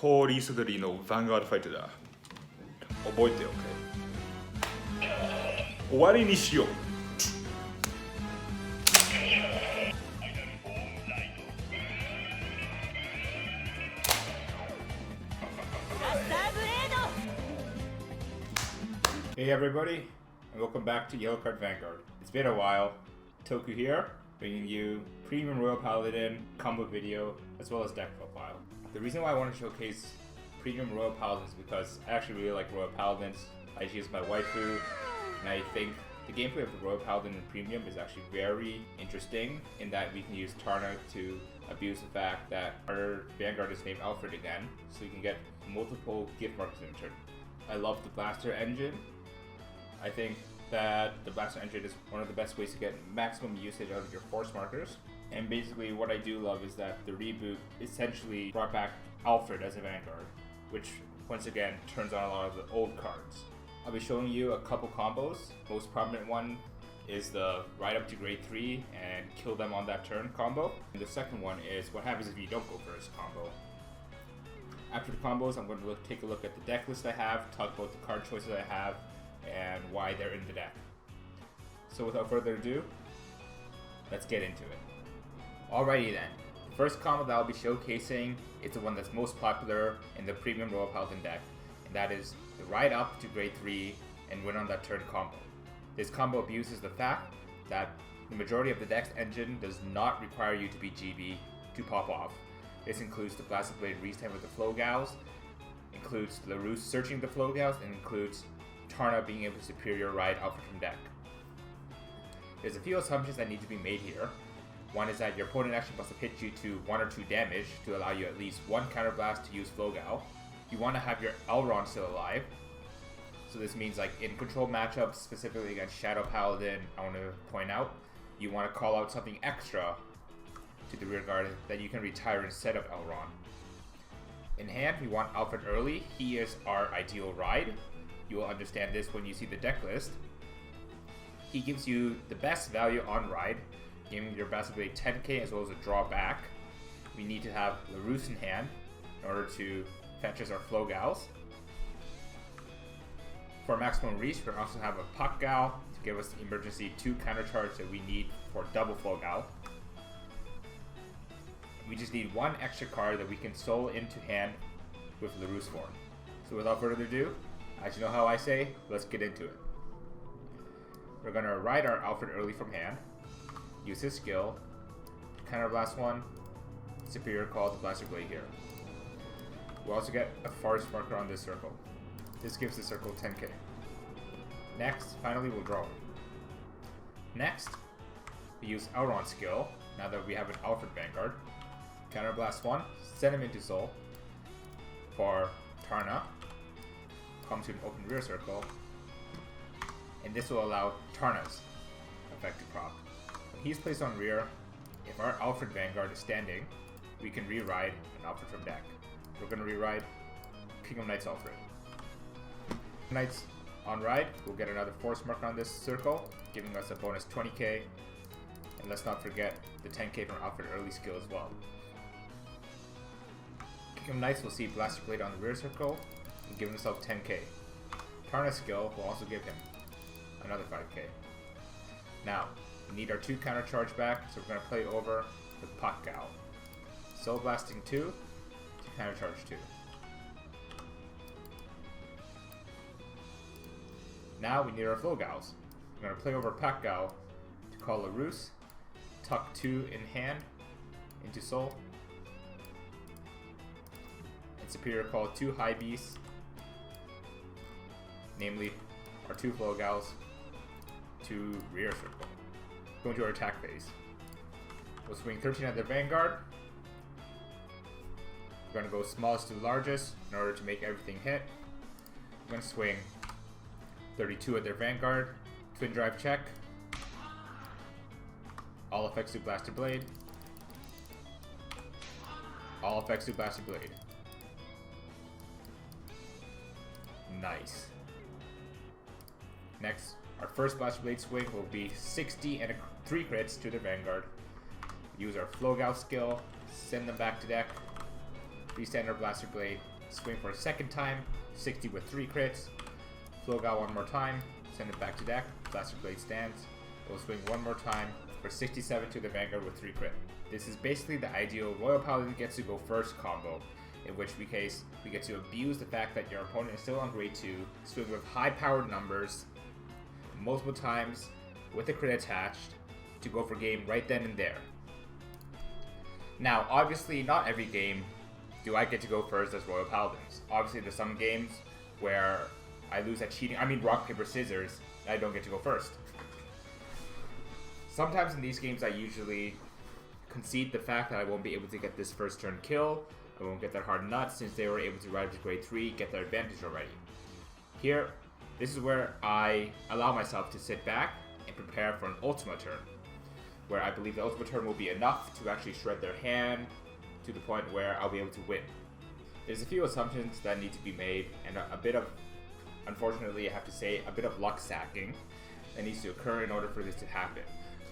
通りすがりのヴァンガードファイターだ。覚えておけ。終わりにしよう。Hey everybody, and welcome back to YellowCard Vanguard. It's been a while. Toku here, bringing you premium Royal Paladin combo video as well as deck profile. The reason why I want to showcase premium Royal Paladins is because I actually really like Royal Paladins. I use my waifu, and I think the gameplay of the Royal Paladin in premium is actually very interesting in that we can use Tarna to abuse the fact that our Vanguard is named Alfred again, so you can get multiple gift markers in turn. I love the blaster engine. I think that the blaster engine is one of the best ways to get maximum usage out of your force markers. And basically what I do love is that the reboot essentially brought back Alfred as a Vanguard, which once again turns on a lot of the old cards. I'll be showing you a couple combos. Most prominent one is the ride up to grade 3 and kill them on that turn combo. And the second one is what happens if you don't go first combo. After the combos, I'm going to take a look at the deck list I have, talk about the card choices I have, and why they're in the deck. So without further ado, let's get into it. Alrighty then, the first combo that I'll be showcasing is the one that's most popular in the premium Royal Paladin deck, and that is the ride up to grade 3 and win on that turn combo. This combo abuses the fact that the majority of the deck's engine does not require you to be GB to pop off. This includes the Blasted Blade Restand with the Flow Gals, includes LaRousse searching the Flow Gals, and includes Tarna being able to superior ride Alfred from deck. There's a few assumptions that need to be made here. One is that your opponent actually must have hit you to 1 or 2 damage to allow you at least 1 counterblast to use Flow Gal. You want to have your Elrond still alive. So this means like in control matchups, specifically against Shadow Paladin, I want to point out, you want to call out something extra to the rear guard that you can retire instead of Elrond. In hand, we want Alfred early. He is our ideal ride. You will understand this when you see the deck list. He gives you the best value on ride, giving your basically 10k as well as a drawback. We need to have LaRousse in hand in order to fetch us our Flow Gals. For maximum reach, we also have a Puck Gal to give us the emergency 2 counter charge that we need for double Flow Gal. We just need 1 extra card that we can soul into hand with LaRousse form. So without further ado, as you know how I say, let's get into it. We're going to ride our Alfred early from hand, use his skill, counterblast 1, superior call to Blaster Blade here. We'll also get a forest marker on this circle. This gives the circle 10k. Next, finally we'll draw him. Next, we use Elrond's skill, now that we have an Alfred Vanguard. Counterblast 1, send him into soul for Tarna. Come to an open rear circle, and this will allow Tarna's effective prop. When he's placed on rear, if our Alfred Vanguard is standing, we can re-ride an Alfred from deck. We're going to re-ride Kingdom Knights Alfred. Knights on ride, we'll get another force marker on this circle, giving us a bonus 20k, and let's not forget the 10k from Alfred early skill as well. Kingdom Knights will see Blaster Blade on the rear circle, and give himself 10k. Tarna's skill will also give him another 5k. Now, we need our 2 counter charge back, so we're going to play over with Puck Gal. Soul Blasting 2 to counter charge 2. Now we need our Flow Gals. We're going to play over Puck Gal to call LaRousse, tuck 2 in hand into soul, and superior call 2 high beasts, namely our 2 Flow Gals to rear circle. Go into our attack phase. We'll swing 13 at their Vanguard. We're going to go smallest to largest in order to make everything hit. We're going to swing 32 at their Vanguard. Twin drive check. All effects to Blaster Blade. All effects to Blaster Blade. Nice. Next, our first Blaster Blade swing will be 60 and 3 crits to the Vanguard. Use our Flow Gal skill, send them back to deck. 3 standard Blaster Blade, swing for a second time, 60 with 3 crits, Flow Gal one more time, send it back to deck, Blaster Blade stands, it will swing one more time for 67 to the Vanguard with 3 crit. This is basically the ideal Royal Paladin gets to go first combo, in which case we get to abuse the fact that your opponent is still on grade 2, swing with high powered numbers, multiple times with a crit attached, to go for game right then and there. Now, obviously, not every game do I get to go first as Royal Paladins. Obviously, there's some games where I lose at cheating, rock, paper, scissors, and I don't get to go first. Sometimes in these games, I usually concede the fact that I won't be able to get this first turn kill. I won't get that hard nut since they were able to ride up to grade 3, get their advantage already. Here, this is where I allow myself to sit back and prepare for an Ultima turn, where I believe the Ultima turn will be enough to actually shred their hand to the point where I'll be able to win. There's a few assumptions that need to be made, and a bit of, unfortunately I have to say, a bit of luck sacking that needs to occur in order for this to happen.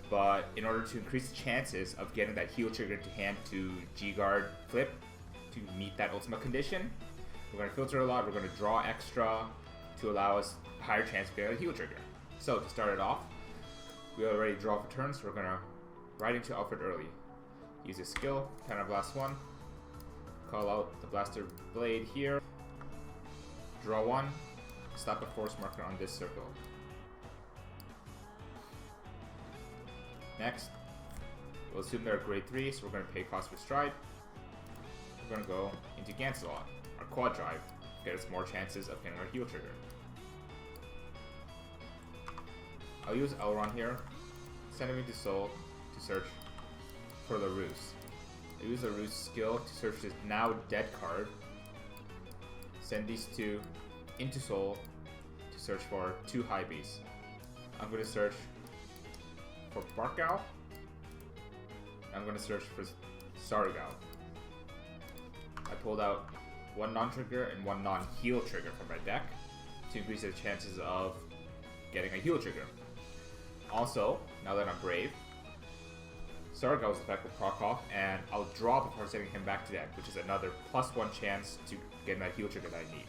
But in order to increase the chances of getting that heal trigger to hand to G-Guard flip to meet that Ultima condition, we're going to filter a lot, we're going to draw extra to allow us a higher chance of getting a heal trigger. So to start it off, we already draw for turns, so we're going to ride into Alfred early. Use his skill, Counter Blast 1, call out the Blaster Blade here, draw 1, slap a force marker on this circle. Next, we'll assume they're grade 3, so we're going to pay cost for stride. We're going to go into Gancelot, our quad drive, to get us more chances of getting our heal trigger. I'll use Elrond here, send him into Soul to search for the Ruse. I'll use the Ruse skill to search this now dead card, send these two into Soul to search for 2 high beasts. I'm going to search for Barkow. I'm going to search for Sarugal. I pulled out 1 non-trigger and 1 non-heal trigger from my deck to increase the chances of getting a heal trigger. Also, now that I'm brave, Sarugal's effect will proc off, and I'll draw before sending him back to deck, which is another +1 chance to get that heal trigger that I need.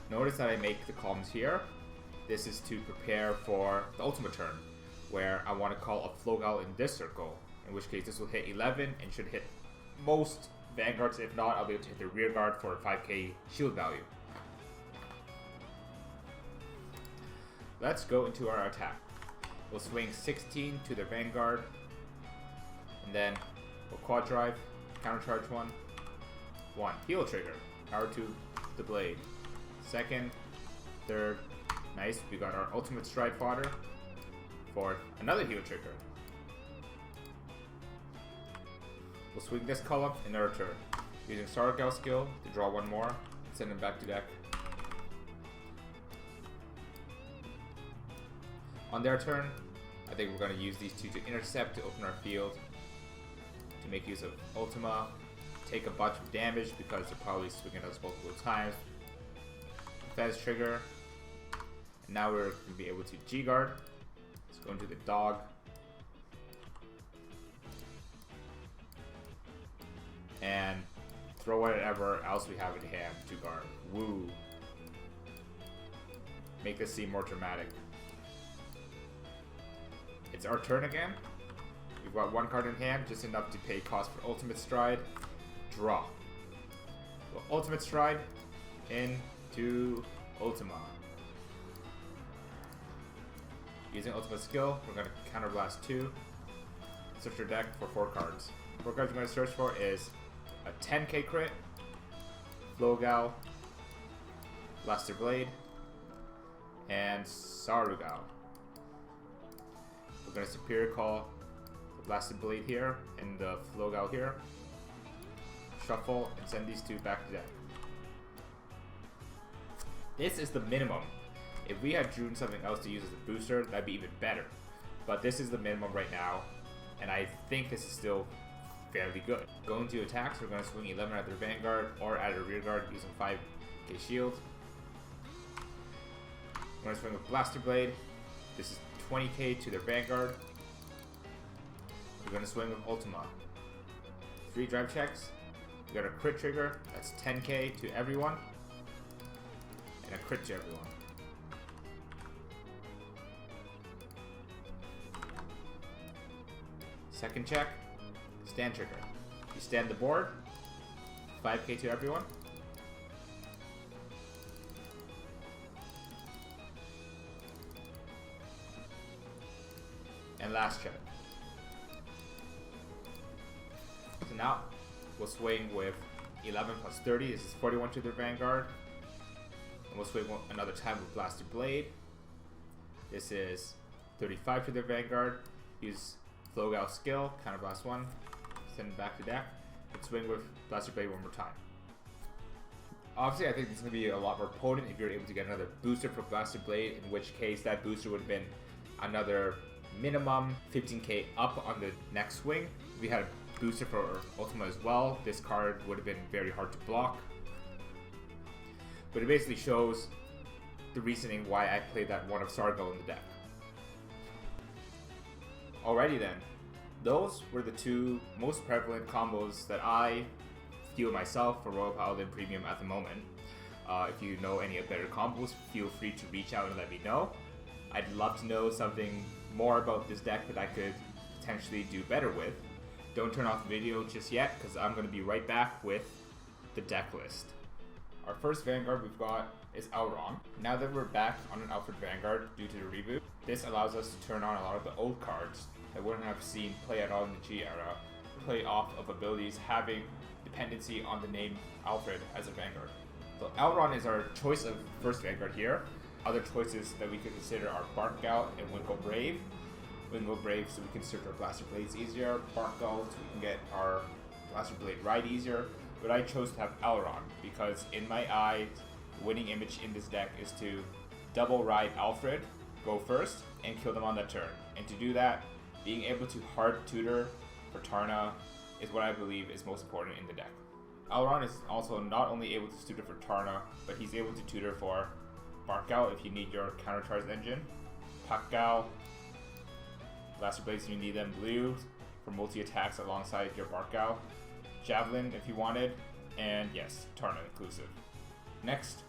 Notice that I make the columns here. This is to prepare for the Ultima turn, where I want to call a Flow Gal in this circle, in which case this will hit 11 and should hit most Vanguards. If not, I'll be able to hit the rear guard for 5k shield value. Let's go into our attack. We'll swing 16 to the Vanguard, and then we'll quad drive, countercharge 1, heal trigger, power to the blade. Second, third, nice, we got our ultimate stride fodder. Fourth, another heal trigger. We'll swing this column in our turn, using Sarugal skill to draw 1 more and send him back to deck. On their turn, I think we're going to use these 2 to intercept to open our field, to make use of Ultima, take a bunch of damage because they're probably swinging us multiple times. Fez trigger, and now we're going to be able to G-Guard. Let's go into the dog. And throw whatever else we have in hand to guard. Woo. Make this seem more dramatic. It's our turn again. We've got 1 card in hand, just enough to pay cost for Ultimate Stride. Draw. Well, Ultimate Stride into Ultima. Using Ultimate skill, we're going to Counter Blast 2. Search your deck for 4 cards. 4 cards we're going to search for is a 10k crit, Flow Gal, Blaster Blade, and Sarugal. We're going to Superior Call the Blaster Blade here and the Flow Gal here. Shuffle and send these 2 back to deck. This is the minimum. If we had drew something else to use as a booster, that'd be even better. But this is the minimum right now, and I think this is still fairly good. Going to attacks, we're going to swing 11 at their Vanguard or at a rear guard using 5k shield. We're going to swing with Blaster Blade. This is 20k to their Vanguard. We're going to swing with Ultima. 3 drive checks, We got a crit trigger, that's 10k to everyone, and a crit to everyone. Second check, stand trigger. You stand the board, 5k to everyone. And last check. So now we'll swing with 11 plus 30. This is 41 to their Vanguard. And we'll swing another time with Blasted Blade. This is 35 to their Vanguard. Use Flogal skill, counterblast 1, send it back to deck, and swing with Blasted Blade one more time. Obviously, I think this is going to be a lot more potent if you're able to get another booster for Blasted Blade, in which case that booster would have been another minimum 15k up on the next swing. If we had a booster for Ultima as well, this card would have been very hard to block. But it basically shows the reasoning why I played that one of Sargo in the deck. Alrighty then, those were the two most prevalent combos that I feel myself for Royal Paladin Premium at the moment. If you know any better combos, feel free to reach out and let me know. I'd love to know something more about this deck that I could potentially do better with. Don't turn off the video just yet, because I'm going to be right back with the deck list. Our first Vanguard we've got is Elrond. Now that we're back on an Alfred Vanguard due to the reboot, this allows us to turn on a lot of the old cards that wouldn't have seen play at all in the G era, play off of abilities having dependency on the name Alfred as a Vanguard. So Elrond is our choice of first Vanguard here. Other choices that we could consider are Barkgout and Winkle Brave. Winkle Brave so we can search our Blaster Blades easier, Barkgout so we can get our Blaster Blade ride easier, but I chose to have Elrond because in my eyes, the winning image in this deck is to double ride Alfred, go first, and kill them on that turn. And to do that, being able to hard tutor for Tarna is what I believe is most important in the deck. Elrond is also not only able to tutor for Tarna, but he's able to tutor for Barkgout if you need your countercharge engine, Pakgout, Blaster Blades if you need them blue for multi-attacks alongside your Barkgout, Javelin if you wanted, and yes, Tarna inclusive. Next,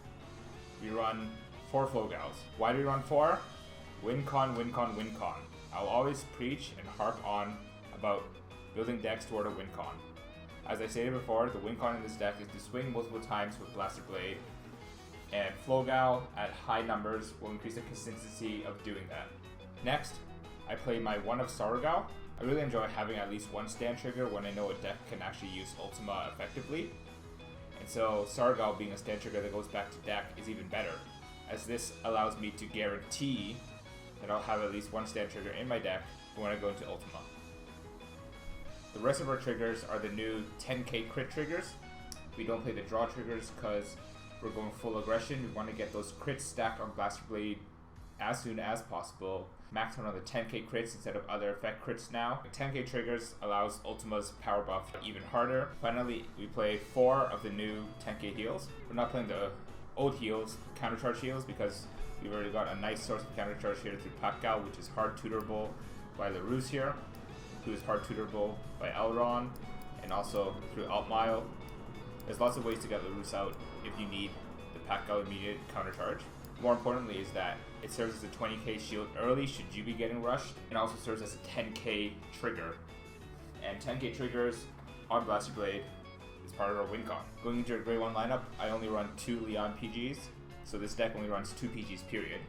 we run 4 Flogals. Why do we run 4? Win-con, win-con, win-con. I'll always preach and harp on about building decks toward a win-con. As I stated before, the win-con in this deck is to swing multiple times with Blaster Blade, and Flogal at high numbers will increase the consistency of doing that. Next, I play my one of Sargal. I really enjoy having at least one stand trigger when I know a deck can actually use Ultima effectively. And so Sargal being a stand trigger that goes back to deck is even better, as this allows me to guarantee that I'll have at least one stand trigger in my deck when I go into Ultima. The rest of our triggers are the new 10k crit triggers. We don't play the draw triggers because we're going full aggression. We want to get those crits stacked on Blaster Blade as soon as possible. Max on the 10k crits instead of other effect crits now. 10k triggers allows Ultima's power buff even harder. Finally, we play 4 of the new 10k heals. We're not playing the old heals, countercharge heals, because we've already got a nice source of countercharge here through Pakgout, which is hard tutorable by LaRousse here, who is hard tutorable by Elrond, and also through Altmile. There's lots of ways to get LaRousse out if you need the Pakgout immediate countercharge. More importantly is that it serves as a 20k shield early should you be getting rushed, and also serves as a 10k trigger. And 10k triggers on Blaster Blade is part of our win con. Going into a Grade 1 lineup, I only run 2 Leon PGs, so this deck only runs 2 PGs period.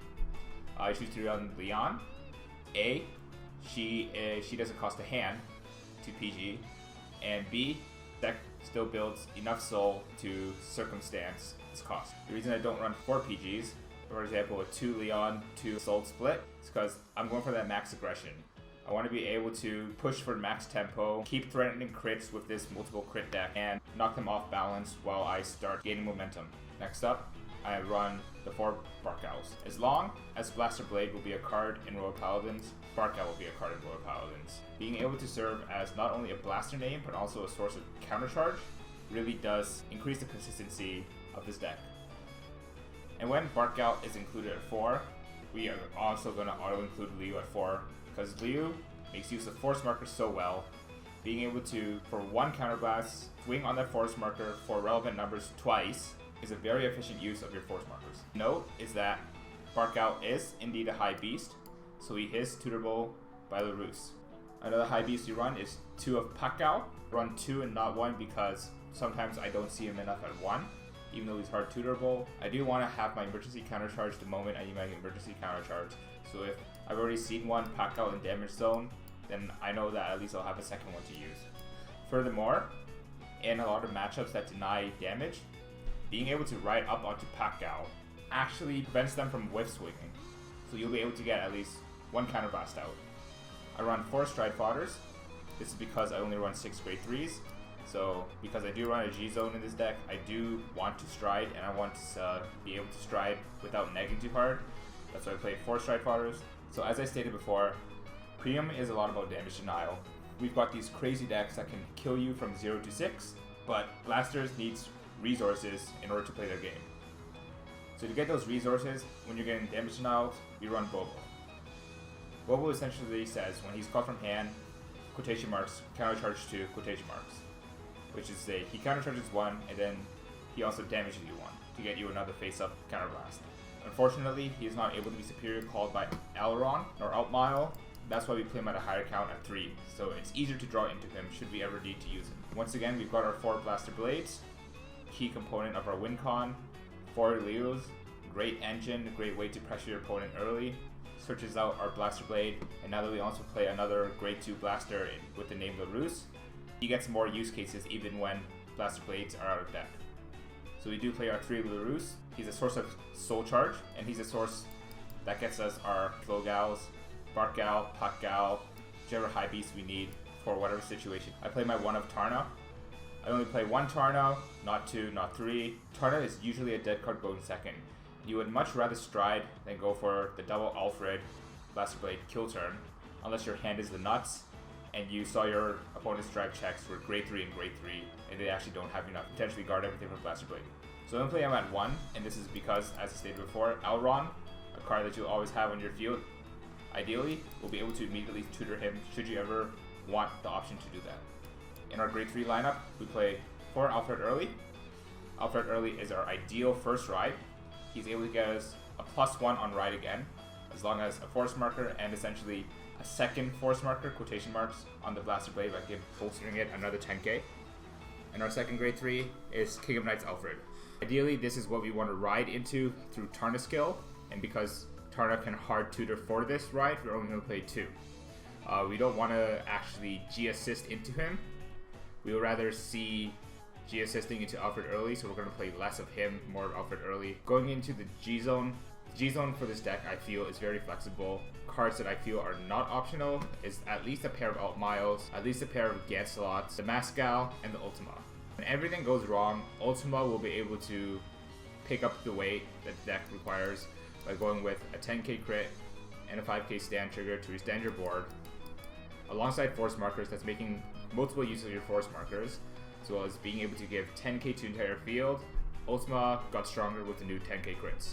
I choose to run Leon. A, she doesn't cost a hand to PG, and B, deck still builds enough soul to circumstance its cost. The reason I don't run 4 PGs, for example a 2 Leon, 2 soul split, is because I'm going for that max aggression. I want to be able to push for max tempo, keep threatening crits with this multiple crit deck, and knock them off balance while I start gaining momentum. Next up, I run the 4 Barkgouts. As long as Blaster Blade will be a card in Royal Paladins, Barkgout will be a card in Royal Paladins. Being able to serve as not only a blaster name, but also a source of countercharge really does increase the consistency of this deck. And when Barkgout is included at 4, we are also going to auto-include Liu at 4, because Liu makes use of Force Markers so well, being able to, for one counterblast, swing on that force marker for relevant numbers twice is a very efficient use of your force markers. Note is that Barkow is indeed a high beast, so he is tutorable by LaRousse. Another high beast you run is 2 of Pakao. Run 2 and not 1 because sometimes I don't see him enough at 1. Even though he's hard tutorable, I do want to have my emergency countercharge the moment I need my emergency countercharge. So if I've already seen one Pakao in damage zone, then I know that at least I'll have a second one to use. Furthermore, in a lot of matchups that deny damage, being able to ride up onto Pakao actually prevents them from whiff swinging. So you'll be able to get at least one counterblast out. I run 4 stride fodders. This is because I only run 6 grade 3s. So because I do run a G zone in this deck, I do want to stride and I want to be able to stride without negging too hard. That's why I play 4 stride fodders. So as I stated before, Premium is a lot about damage denial. We've got these crazy decks that can kill you from 0 to 6, but Blasters needs resources in order to play their game. So to get those resources, when you're getting damage denial, we run Bobo. Bobo essentially says when he's caught from hand, quotation marks, countercharge 2, quotation marks. Which is say he countercharges 1 and then he also damages you 1 to get you another face-up counterblast. Unfortunately, he is not able to be superior called by Aileron nor Outmile. That's why we play him at a higher count at 3, so it's easier to draw into him should we ever need to use him. Once again, we've got our 4 Blaster Blades, key component of our win con, 4 Leos, great engine, great way to pressure your opponent early, searches out our Blaster Blade, and now that we also play another grade 2 Blaster with the name LaRousse, he gets more use cases even when Blaster Blades are out of deck. So we do play our 3 LaRousse. He's a source of Soul Charge, and he's a source that gets us our Flogals, Barkow, Pakao, whichever high beast we need for whatever situation. I play my 1 of Tarna. I only play 1 Tarna, not 2, not 3. Tarna is usually a dead card going second. You would much rather stride than go for the double Alfred Blaster Blade kill turn, unless your hand is the nuts and you saw your opponent's drive checks for grade 3 and grade 3, and they actually don't have enough to potentially guard everything from Blaster Blade. So I'm going to play him at 1, and this is because, as I stated before, Elron, a card that you'll always have on your field, ideally, will be able to immediately tutor him should you ever want the option to do that. In our grade 3 lineup, we play 4 Alfred Early. Alfred Early is our ideal first ride. He's able to get us a +1 on ride again, as long as a force marker and essentially a second force marker, quotation marks, on the Blaster Blade by bolstering it another 10k. And our second grade 3 is King of Knights Alfred. Ideally, this is what we want to ride into through Tarna skill, and because Tarna can hard tutor for this ride, we're only going to play 2. We don't want to actually G-assist into him. We would rather see G-assisting into Alfred early, so we're going to play less of him, more of Alfred early. Going into the G-zone, G-zone for this deck I feel is very flexible. Cards that I feel are not optional is at least a pair of Outmiles, at least a pair of Ganslots, the Mascal, and the Ultima. When everything goes wrong, Ultima will be able to pick up the weight that the deck requires by going with a 10k crit and a 5k stand trigger to extend your board, alongside force markers that's making multiple use of your force markers, as well as being able to give 10k to entire field. Ultima got stronger with the new 10k crits.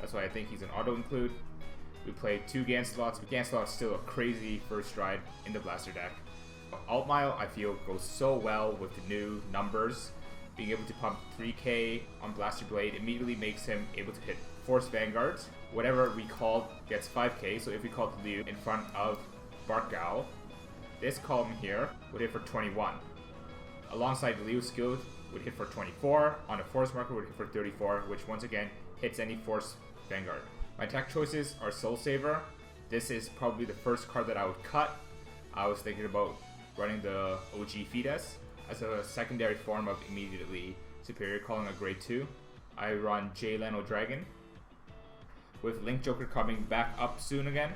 That's why I think he's an auto-include. We play 2 Ganslots, but Ganslot's still a crazy first ride in the Blaster deck. Altmile, I feel, goes so well with the new numbers. Being able to pump 3k on Blaster Blade immediately makes him able to hit Force Vanguards. Whatever we call gets 5k, so if we called Liu in front of Barkow, this column here would hit for 21. Alongside Liu's skill would hit for 24, on a Force marker would hit for 34, which once again hits any Force Vanguard. My attack choices are Soul Saver. This is probably the first card that I would cut. I was thinking about running the OG Fides as a secondary form of immediately superior calling a grade 2. I run J Leno Dragon. With Link Joker coming back up soon again,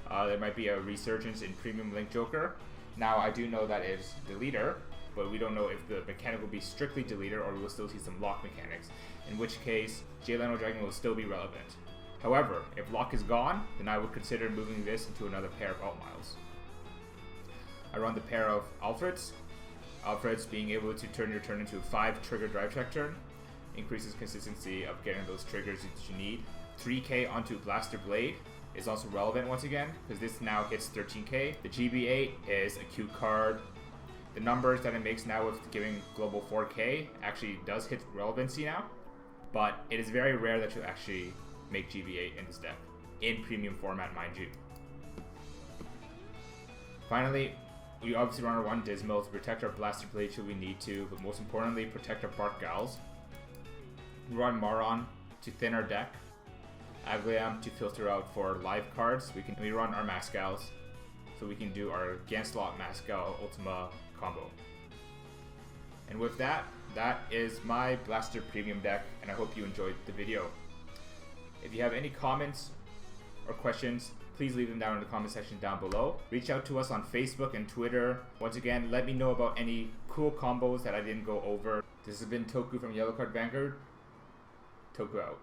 there might be a resurgence in premium Link Joker. Now I do know that it's Deleter, but we don't know if the mechanic will be strictly Deleter or we will still see some lock mechanics, in which case J Leno Dragon will still be relevant. However, if lock is gone, then I would consider moving this into another pair of Outmiles. I run the pair of Alfreds. Alfreds being able to turn your turn into a 5 trigger drive check turn, increases consistency of getting those triggers that you need. 3k onto Blaster Blade is also relevant once again, because this now hits 13k. The GB8 is a cute card. The numbers that it makes now with giving global 4K actually does hit relevancy now, but it is very rare that you actually make GV8 in this deck, in premium format, mind you. Finally, we obviously run our one Dismal to protect our Blaster Blade should we need to, but most importantly, protect our Bark Gals. We run Maron to thin our deck, Agliam to filter out for live cards. We run our Max Gals, so we can do our Ganslot Max Gal Ultima combo. And with that, that is my Blaster Premium deck, and I hope you enjoyed the video. If you have any comments or questions, please leave them down in the comment section down below. Reach out to us on Facebook and Twitter. Once again, let me know about any cool combos that I didn't go over. This has been Toku from YellowCard Vanguard. Toku out.